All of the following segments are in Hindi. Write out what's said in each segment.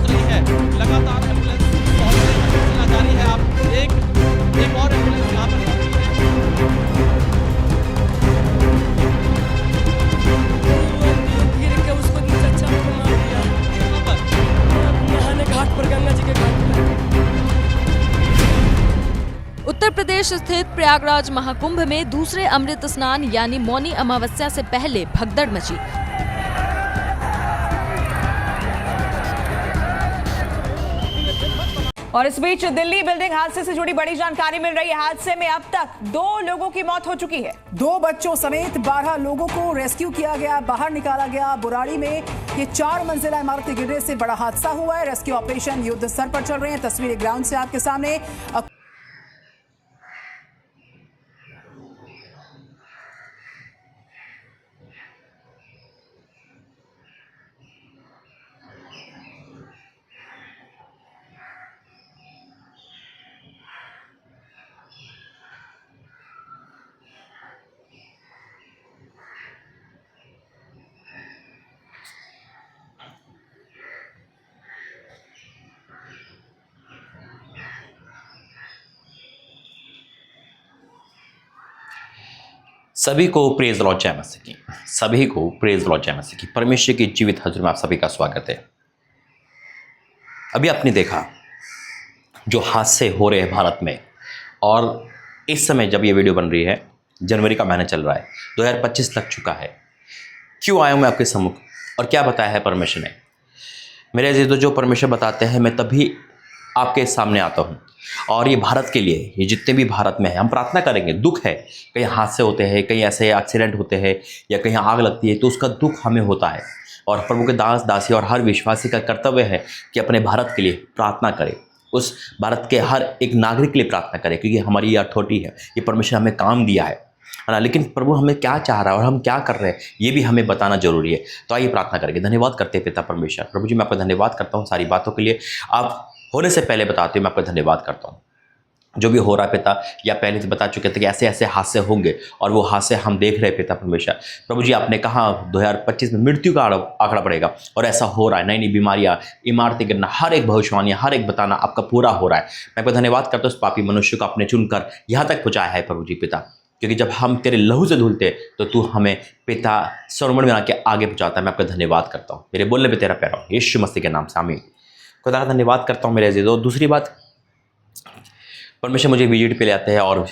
पहुंच रही है। लगातार एम्बुलेंस पहुंचने का सिलसिला जारी है। आप एक और एम्बुलेंस यहाँ पर पहुंची है। गिर के उसको नीचे चाप के मार दिया। यहाँ पर नहाने घाट पर, गंगा जी के घाट पर। उत्तर प्रदेश स्थित प्रयागराज महाकुंभ में दूसरे अमृत स्नान यानी मौनी अमावस्या से पहले भगदड़ मची। और इस बीच दिल्ली बिल्डिंग हादसे से जुड़ी बड़ी जानकारी मिल रही है। हादसे में अब तक 2 लोगों की मौत हो चुकी है। 2 बच्चों समेत 12 लोगों को रेस्क्यू किया गया, बाहर निकाला गया। बुराड़ी में ये 4 मंजिला इमारत गिरने से बड़ा हादसा हुआ है। रेस्क्यू ऑपरेशन युद्ध स्तर पर चल रहे हैं। तस्वीरें ग्राउंड से आपके सामने। सभी को प्रेज लॉर्ड जय मसीह की, सभी को प्रेज लॉर्ड जय मसीह की। परमेश्वर की जीवित हजूर में आप सभी का स्वागत है। अभी आपने देखा जो हादसे हो रहे हैं भारत में, और इस समय जब ये वीडियो बन रही है जनवरी का महीना चल रहा है, 2025 लग चुका है। क्यों आया हूँ मैं आपके सम्मुख और क्या बताया है परमेश्वर ने? मेरे अजीजों, जो परमेश्वर बताते हैं मैं तभी आपके सामने आता हूँ। और ये भारत के लिए, ये जितने भी भारत में हैं, हम प्रार्थना करेंगे। दुख है, कहीं हादसे होते हैं, कहीं ऐसे एक्सीडेंट होते हैं या कहीं आग लगती है, तो उसका दुख हमें होता है। और प्रभु के दास दासी और हर विश्वासी का कर्तव्य है कि अपने भारत के लिए प्रार्थना करें, उस भारत के हर एक नागरिक के लिए प्रार्थना करें, क्योंकि हमारी ये अथॉरिटी है, ये परमेश्वर हमें काम दिया है ना। लेकिन प्रभु हमें क्या चाह रहा है और हम क्या कर रहे हैं, ये भी हमें बताना जरूरी है। तो आइए प्रार्थना करेंगे। धन्यवाद करते हैं पिता परमेश्वर। प्रभु जी, मैं आपका धन्यवाद करता हूँ सारी बातों के लिए। आप होने से पहले बताते हुए मैं आपका धन्यवाद करता हूँ। जो भी हो रहा है पिता, या पहले से बता चुके थे कि ऐसे ऐसे हादसे होंगे, और वो हादसे हम देख रहे हैं पिता परमेश्वर। प्रभु जी, आपने कहा 2025 में मृत्यु का आंकड़ा बढ़ेगा, और ऐसा हो रहा है। नई नई बीमारियां, इमारतें गिरना, हर एक भविष्यवाणी, हर एक बताना आपका पूरा हो रहा है। मैं आपका धन्यवाद करता हूँ उस पापी मनुष्य को आपने चुनकर यहाँ तक पहुँचाया है प्रभु जी पिता, क्योंकि जब हम तेरे लहू से धुलते तो तू हमें पिता स्वर्गमंडल में आके आगे पहुँचाता है। मैं आपका धन्यवाद करता हूँ। मेरे बोलने पर तेरा प्यारा हो, यीशु मसीह के नाम से आमीन। खुदा का धन्यवाद करता हूँ मेरे अजीजों। दूसरी बात, परमेश्वर मुझे विजिट पे ले आते हैं और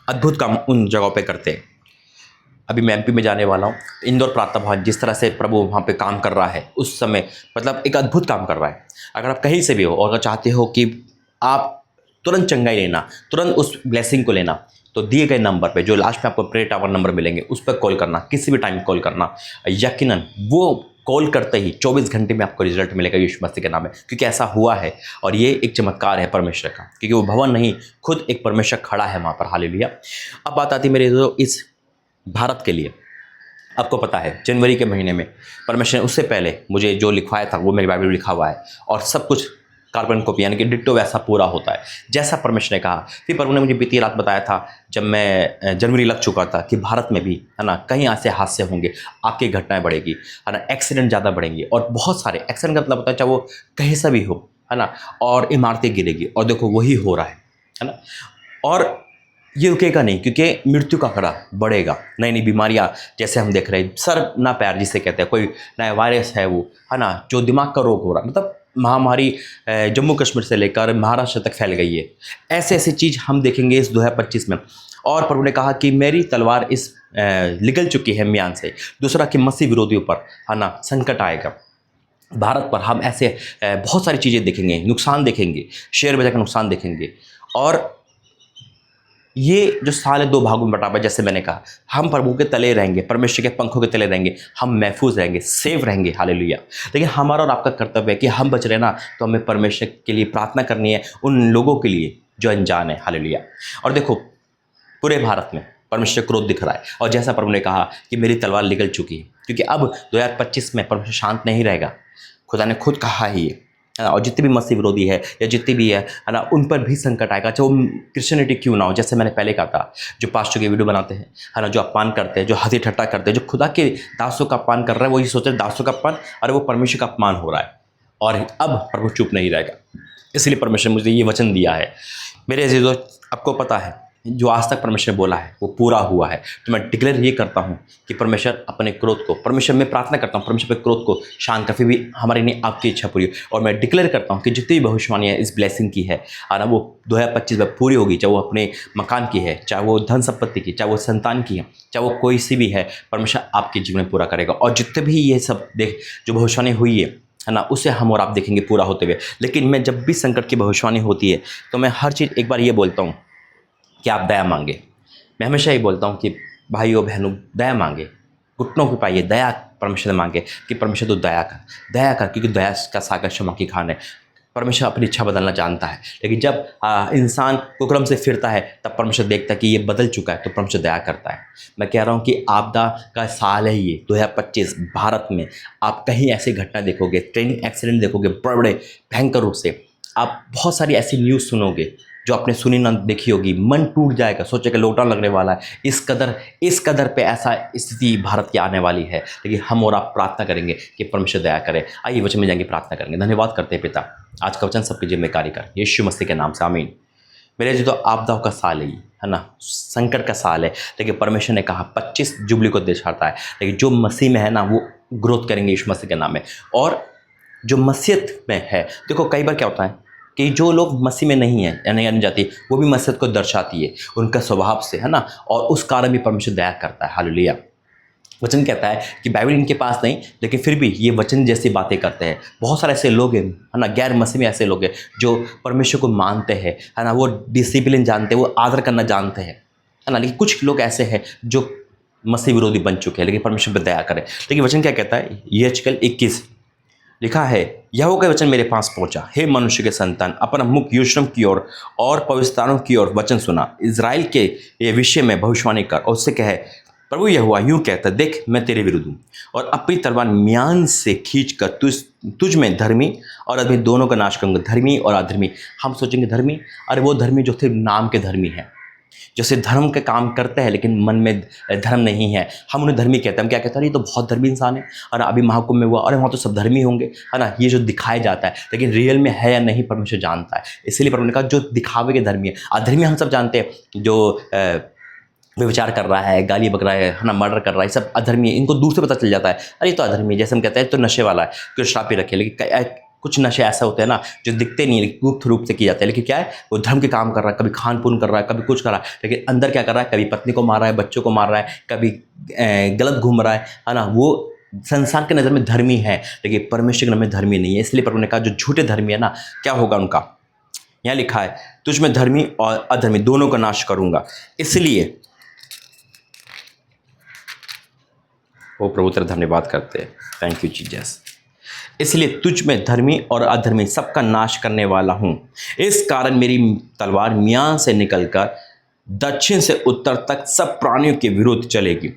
अद्भुत काम उन जगहों पे करते हैं। अभी मैं एमपी में जाने वाला हूँ। इंदौर प्रार्थना भवन, जिस तरह से प्रभु वहाँ पे काम कर रहा है, उस समय मतलब एक अद्भुत काम कर रहा है। अगर आप कहीं से भी हो और अगर चाहते हो कि आप तुरंत चंगाई लेना, तुरंत उस ब्लेसिंग को लेना, तो दिए गए नंबर पे, जो लास्ट में आपको प्रेयर टावर नंबर मिलेंगे, उस पर कॉल करना, किसी भी टाइम कॉल करना। यकीनन वो कॉल करते ही 24 घंटे में आपको रिजल्ट मिलेगा यीशु मसीह के नाम में, क्योंकि ऐसा हुआ है। और ये एक चमत्कार है परमेश्वर का, क्योंकि वो भवन नहीं, खुद एक परमेश्वर खड़ा है वहाँ पर। हालेलुया। अब बात आती मेरे जो इस भारत के लिए। आपको पता है जनवरी के महीने में परमेश्वर ने उससे पहले मुझे जो लिखवाया था वो मेरी बाइबल में लिखा हुआ है, और सब कुछ कार्बन कॉपी यानी कि डिट्टो वैसा पूरा होता है जैसा परमेश्वर ने कहा। फिर प्रभु ने मुझे बीती रात बताया था, जब मैं जनवरी लग चुका था, कि भारत में भी है ना कहीं ऐसे हादसे होंगे, आग की घटनाएं बढ़ेगी, है ना, एक्सीडेंट ज़्यादा बढ़ेंगे, और बहुत सारे एक्सीडेंट का मतलब होता है चाहे वो कहीं से भी हो, है ना, और इमारतें गिरेगी। और देखो वही हो रहा है ना। और ये रुकेगा नहीं, क्योंकि मृत्यु का आंकड़ा बढ़ेगा। नई नई बीमारियाँ जैसे हम देख रहे हैं, सर ना पैर जिसे कहते हैं, कोई नया वायरस है वो, है ना, जो दिमाग का रोग हो रहा है, मतलब महामारी जम्मू कश्मीर से लेकर महाराष्ट्र तक फैल गई है। ऐसे ऐसी चीज़ हम देखेंगे इस 2025 में। और प्रभु ने कहा कि मेरी तलवार इस निकल चुकी है म्यान से। दूसरा कि मसीह विरोधियों पर, है ना, संकट आएगा। भारत पर हम ऐसे बहुत सारी चीज़ें देखेंगे, नुकसान देखेंगे, शेयर बाजार का नुकसान देखेंगे। और ये जो साल है 2 भागों में बटा हुआ है। जैसे मैंने कहा, हम प्रभु के तले रहेंगे, परमेश्वर के पंखों के तले रहेंगे, हम महफूज रहेंगे, सेफ रहेंगे। हालेलुया। लेकिन हमारा और आपका कर्तव्य है कि हम बच रहे ना, तो हमें परमेश्वर के लिए प्रार्थना करनी है, उन लोगों के लिए जो अनजान है। हालेलुया। और देखो पूरे भारत में परमेश्वर क्रोध दिख रहा है, और जैसा प्रभु ने कहा कि मेरी तलवार निकल चुकी है, क्योंकि अब 2025 में परमेश्वर शांत नहीं रहेगा। खुदा ने खुद कहा ही है। और जितने भी मसीह विरोधी है या जितनी भी है ना, उन पर भी संकट आएगा, चाहे वो क्रिश्चियनिटी क्यों ना हो। जैसे मैंने पहले कहा था, जो पास्टर की वीडियो बनाते हैं, है ना, जो अपमान करते हैं, जो हंसी ठट्टा करते हैं, जो खुदा के दासों का अपमान कर रहे हैं, वो ये सोच रहे दासों का अपमान, अरे वो परमेश्वर का अपमान हो रहा है। और अब प्रभु चुप नहीं रहेगा, इसलिए परमेश्वर ने मुझे ये वचन दिया है। मेरे अजीजों, आपको पता है जो आज तक परमेश्वर ने बोला है वो पूरा हुआ है। तो मैं डिक्लेयर ये करता हूँ कि परमेश्वर अपने क्रोध को, परमेश्वर में प्रार्थना करता हूँ परमेश्वर पे क्रोध को शांत कर, फिर भी हमारी नहीं आपकी इच्छा पूरी हो। और मैं डिक्लेयर करता हूँ कि जितनी भी भविष्यवाणियाँ इस ब्लेसिंग की है और वो 2025 में पूरी होगी, चाहे वो अपने मकान की है, चाहे वो धन संपत्ति की, चाहे वो संतान की है, चाहे वो कोई सी भी है, परमेश्वर आपके जीवन में पूरा करेगा। और जितने भी ये सब जो भविष्यवाणी हुई है ना, उसे हम और आप देखेंगे पूरा होते हुए। लेकिन मैं जब भी संकट की भविष्यवाणी होती है तो मैं हर चीज़ एक बार ये बोलता हूँ कि आप दया मांगे। मैं हमेशा ये बोलता हूँ कि भाइयों बहनों दया मांगे, घुटनों पे पाइए, दया परमेश्वर से मांगे कि परमेश्वर तो दया कर, क्योंकि दया का सागर क्षमा की खान है। परमेश्वर अपनी इच्छा बदलना जानता है, लेकिन जब इंसान कुकर्म से फिरता है तब परमेश्वर देखता है कि ये बदल चुका है तो परमेश्वर दया करता है। मैं कह रहा हूँ कि आपदा का साल है ये 2025। भारत में आप कहीं ऐसी घटना देखोगे, ट्रेन एक्सीडेंट देखोगे बड़े बड़े भयंकर रूप से, आप बहुत सारी ऐसी न्यूज़ सुनोगे जो आपने सुनी ना देखी होगी। मन टूट जाएगा, सोचे कि लॉकडाउन लगने वाला है, इस कदर पे ऐसा स्थिति भारत की आने वाली है। लेकिन हम और आप प्रार्थना करेंगे कि परमेश्वर दया करे। आइए वचन में जाएंगे, प्रार्थना करेंगे। धन्यवाद करते हैं पिता, आज का वचन सबके जीवन में कार्य कर, यीशु मसीह के नाम से आमीन। मेरे जो तो आपदाओं का साल है ना, संकट का साल है, लेकिन परमेश्वर ने कहा 25 जुबली को दर्शाता है। लेकिन जो मसीह में है ना वो ग्रोथ करेंगे यीशु मसीह के नाम में। और जो मसीहत में है, देखो कई बार क्या होता है कि जो लोग मसीह में नहीं है या नहीं जाती, वो भी मसीहत को दर्शाती है उनका स्वभाव से, है ना, और उस कारण भी परमेश्वर दया करता है। हालेलुया। वचन कहता है कि बाइबल इनके पास नहीं, लेकिन फिर भी ये वचन जैसी बातें करते हैं। बहुत सारे ऐसे लोग हैं, है ना, गैर मसीह में ऐसे लोग हैं जो परमेश्वर को मानते हैं, है ना, वो डिसिप्लिन जानते हैं, वो आदर करना जानते हैं, है ना। लेकिन कुछ लोग ऐसे हैं जो मसीह विरोधी बन चुके हैं, लेकिन परमेश्वर पर दया करें। लेकिन वचन क्या कहता है, यहेजकेल 21 लिखा है, यहोवा का वचन मेरे पास पहुंचा, हे मनुष्य के संतान, अपना मुख यरूशलेम की ओर और पवित्रस्थानों की ओर वचन सुना, इज़राइल के ये विषय में भविष्यवाणी कर और उससे कहे, प्रभु यहोवा यूं कहता, देख मैं तेरे विरुद्ध हूँ और अपनी तलवार म्यान से खींच कर तुझ में धर्मी और अधर्मी दोनों का नाश करूँगा। धर्मी और अधर्मी, हम सोचेंगे धर्मी, अरे वो धर्मी जो थे नाम के धर्मी हैं, जैसे धर्म के काम करते हैं लेकिन मन में धर्म नहीं है, हम उन्हें धर्मी कहते हैं। हम क्या कहते हैं, ये तो बहुत धर्मी इंसान है, और अभी महाकुंभ में हुआ, अरे वहाँ तो सब धर्मी होंगे, है ना। ये जो दिखाया जाता है, लेकिन रियल में है या नहीं परमेश्वर जानता है। इसलिए परमेश्वर ने कहा जो दिखावे के धर्मी है। अधर्मी हम सब जानते हैं, जो व्यभिचार कर रहा है, गाली बक रहा है ना, मर्डर कर रहा है, सब अधर्मी है। इनको दूर से पता चल जाता है, अरे तो अधर्मी, जैसे हम कहते हैं तो नशे वाला है, क्यों शराब पी रखे। लेकिन कुछ नशे ऐसा होते हैं ना जो दिखते नहीं, लेकिन गुप्त रूप से किए जाते हैं। लेकिन क्या है, वो धर्म के काम कर रहा है, कभी खान पून कर रहा है, कभी कुछ कर रहा है, लेकिन अंदर क्या कर रहा है, कभी पत्नी को मार रहा है, बच्चों को मार रहा है, कभी गलत घूम रहा है ना। वो संसार के नज़र में धर्मी है, लेकिन परमेश्वर के नज़र में धर्मी नहीं है। इसलिए परमेश्वर ने कहा जो झूठे धर्मी है ना, क्या होगा उनका। यहाँ लिखा है, तुझ में धर्मी और अधर्मी दोनों का नाश करूँगा। इसलिए वो प्रभु तेरा धन्यवाद करते हैं, थैंक यू जीसस। इसलिए तुझ में धर्मी और अधर्मी सबका नाश करने वाला हूँ। इस कारण मेरी तलवार म्यान से निकलकर दक्षिण से उत्तर तक सब प्राणियों के विरुद्ध चलेगी।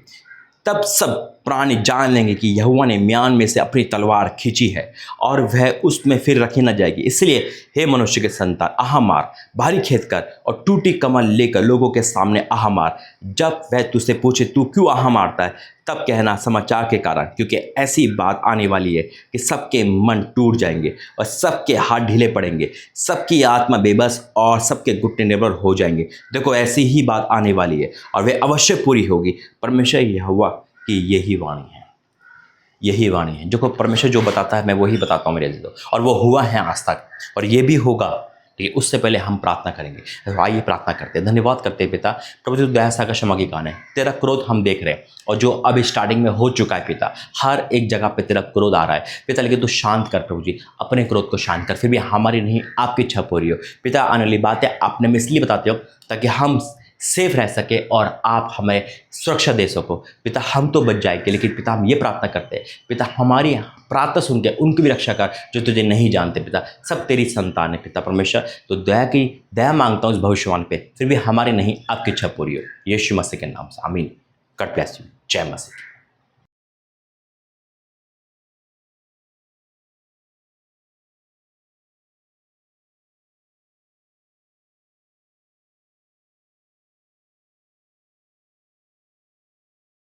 तब सब प्राणी जान लेंगे कि यहोवा ने म्यान में से अपनी तलवार खींची है और वह उसमें फिर रखी न जाएगी। इसलिए हे मनुष्य के संतान, आहा मार, भारी खेद कर और टूटी कमर लेकर लोगों के सामने आहा मार। जब वह तुझसे पूछे तू क्यों आहा मारता है, तब कहना समाचार के कारण, क्योंकि ऐसी बात आने वाली है कि सबके मन टूट जाएंगे और सबके हाथ ढीले पड़ेंगे, सबकी आत्मा बेबस और सबके घुटने निर्बल हो जाएंगे। देखो ऐसी ही बात आने वाली है और वह अवश्य पूरी होगी। परमेश्वर यहोवा की यही वाणी है, यही वाणी है। जो परमेश्वर जो बताता है मैं वही बताता हूँ मेरे अजीजों, और वो हुआ है आज तक और ये भी होगा। ठीक है, उससे पहले हम प्रार्थना करेंगे। तो आइए प्रार्थना करते हैं, धन्यवाद करते हैं पिता। प्रभु तू दया सागर क्षमा की कान है, तेरा क्रोध हम देख रहे हैं और जो अब स्टार्टिंग में हो चुका है पिता, हर एक जगह पे तेरा क्रोध आ रहा है पिता। लेकिन तू शांत कर प्रभु जी, अपने क्रोध को शांत कर। फिर भी हमारी नहीं आपकी इच्छा पूरी हो पिता। आने वाली बातें आपने में इसलिए बताते हो ताकि हम सेफ रह सके और आप हमें सुरक्षा दे सको पिता। हम तो बच जाएंगे, लेकिन पिता हम ये प्रार्थना करते हैं पिता, हमारी प्रार्थना सुन के उनकी भी रक्षा कर जो तुझे नहीं जानते पिता। सब तेरी संतान है पिता परमेश्वर। तो दया मांगता हूँ इस भविष्यवाणी पे, फिर भी हमारी नहीं आपकी इच्छा पूरी हो, यीशु मसीह के नाम से आमीन। गॉड ब्लेस यू, जय मसीह।